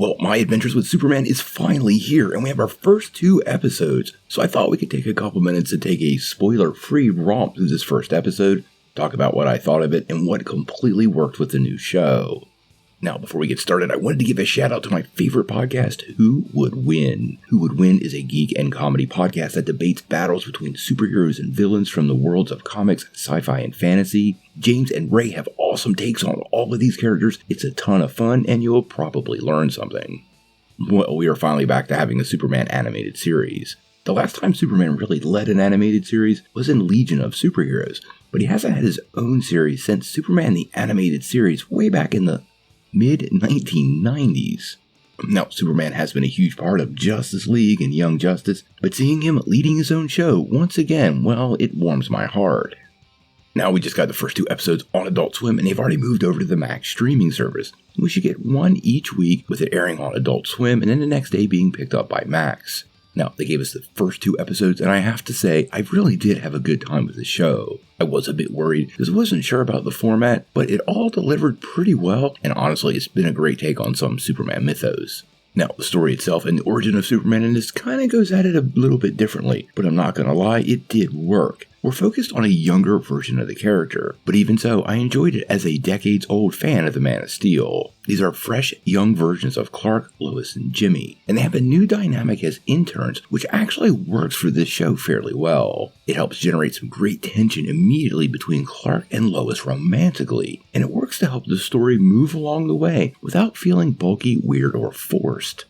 Well, My Adventures with Superman is finally here, and we have our first 2 episodes, so I thought we could take a couple minutes to take a spoiler-free romp through this first episode, talk about what I thought of it, and what completely worked with the new show. Now, before we get started, I wanted to give a shout out to my favorite podcast, Who Would Win? Who Would Win is a geek and comedy podcast that debates battles between superheroes and villains from the worlds of comics, sci-fi, and fantasy. James and Ray have awesome takes on all of these characters. It's a ton of fun, and you'll probably learn something. Well, we are finally back to having a Superman animated series. The last time Superman really led an animated series was in Legion of Superheroes, but he hasn't had his own series since Superman the Animated Series way back in the mid-1990s. Now, Superman has been a huge part of Justice League and Young Justice, but seeing him leading his own show once again, well, it warms my heart. Now, we just got the first 2 episodes on Adult Swim, and they've already moved over to the Max streaming service. We should get one each week, with it airing on Adult Swim, and then the next day being picked up by Max. Now, they gave us the first 2 episodes, and I have to say, I really did have a good time with the show. I was a bit worried, because I wasn't sure about the format, but it all delivered pretty well, and honestly, it's been a great take on some Superman mythos. Now, the story itself and the origin of Superman in this kind of goes at it a little bit differently, but I'm not gonna lie, it did work. We're focused on a younger version of the character, but even so, I enjoyed it as a decades-old fan of the Man of Steel. These are fresh, young versions of Clark, Lois, and Jimmy, and they have a new dynamic as interns, which actually works for this show fairly well. It helps generate some great tension immediately between Clark and Lois romantically, and it works to help the story move along the way without feeling bulky, weird, or forced.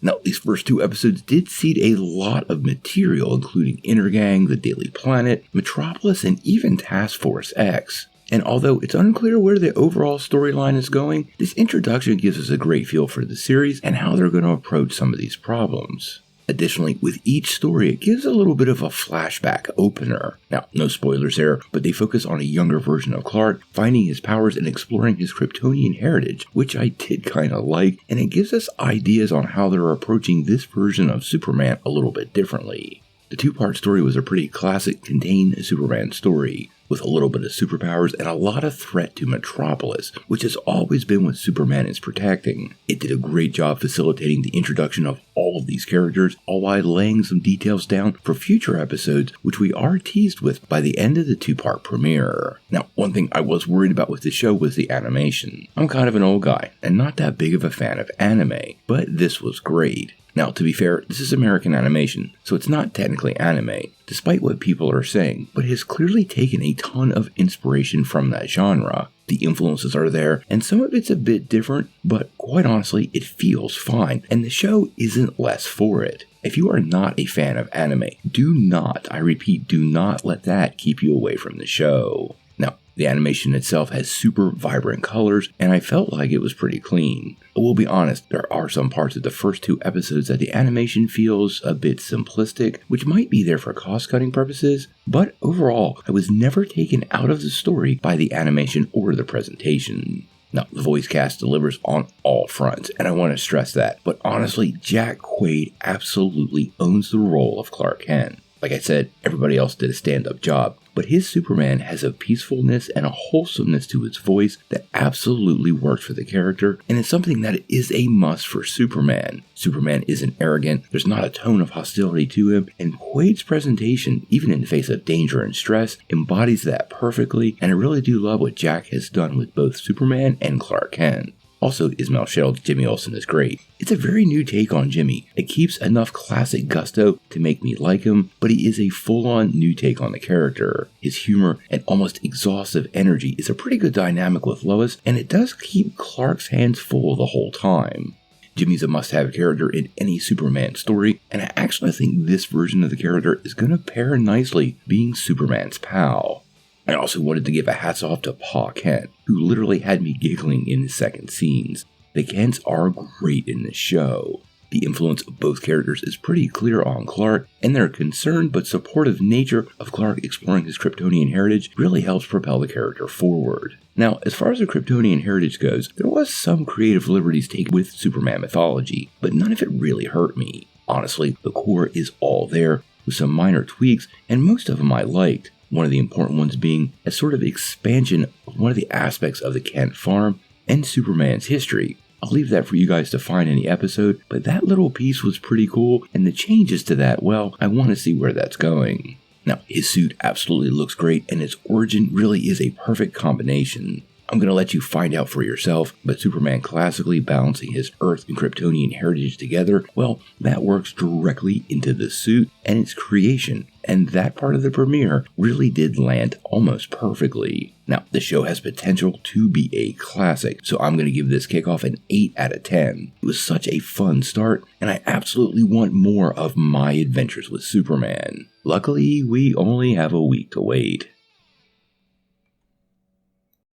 Now, these first 2 episodes did seed a lot of material, including Intergang, The Daily Planet, Metropolis, and even Task Force X. And although it's unclear where the overall storyline is going, this introduction gives us a great feel for the series and how they're going to approach some of these problems. Additionally, with each story, it gives a little bit of a flashback opener. Now, no spoilers there, but they focus on a younger version of Clark, finding his powers and exploring his Kryptonian heritage, which I did kind of like, and it gives us ideas on how they're approaching this version of Superman a little bit differently. The 2-part story was a pretty classic contained Superman story, with a little bit of superpowers and a lot of threat to Metropolis, which has always been what Superman is protecting. It did a great job facilitating the introduction of all of these characters, all while laying some details down for future episodes, which we are teased with by the end of the 2-part premiere. Now, one thing I was worried about with this show was the animation. I'm kind of an old guy, and not that big of a fan of anime, but this was great. Now, to be fair, this is American animation, so it's not technically anime, despite what people are saying, but it has clearly taken a ton of inspiration from that genre. The influences are there, and some of it's a bit different, but quite honestly, it feels fine, and the show isn't less for it. If you are not a fan of anime, do not, I repeat, do not let that keep you away from the show. Now, the animation itself has super vibrant colors, and I felt like it was pretty clean. I will be honest, there are some parts of the first 2 episodes that the animation feels a bit simplistic, which might be there for cost-cutting purposes, but overall, I was never taken out of the story by the animation or the presentation. Now, the voice cast delivers on all fronts, and I want to stress that, but honestly, Jack Quaid absolutely owns the role of Clark Kent. Like I said, everybody else did a stand-up job, but his Superman has a peacefulness and a wholesomeness to his voice that absolutely works for the character, and it's something that is a must for Superman. Superman isn't arrogant, there's not a tone of hostility to him, and Quaid's presentation, even in the face of danger and stress, embodies that perfectly, and I really do love what Jack has done with both Superman and Clark Kent. Also, Ismail Sheld's Jimmy Olsen is great. It's a very new take on Jimmy. It keeps enough classic gusto to make me like him, but he is a full-on new take on the character. His humor and almost exhaustive energy is a pretty good dynamic with Lois, and it does keep Clark's hands full the whole time. Jimmy's a must-have character in any Superman story, and I actually think this version of the character is going to pair nicely being Superman's pal. I also wanted to give a hats off to Pa Kent, who literally had me giggling in his second scenes. The Kents are great in this show. The influence of both characters is pretty clear on Clark, and their concerned but supportive nature of Clark exploring his Kryptonian heritage really helps propel the character forward. Now, as far as the Kryptonian heritage goes, there was some creative liberties taken with Superman mythology, but none of it really hurt me. Honestly, the core is all there, with some minor tweaks, and most of them I liked. One of the important ones being a sort of expansion of one of the aspects of the Kent farm and Superman's history. I'll leave that for you guys to find in the episode, but that little piece was pretty cool, and the changes to that, well, I want to see where that's going. Now, his suit absolutely looks great, and its origin really is a perfect combination. I'm going to let you find out for yourself, but Superman classically balancing his Earth and Kryptonian heritage together, well, that works directly into the suit and its creation, and that part of the premiere really did land almost perfectly. Now, the show has potential to be a classic, so I'm going to give this kickoff an 8 out of 10. It was such a fun start, and I absolutely want more of my adventures with Superman. Luckily, we only have a week to wait.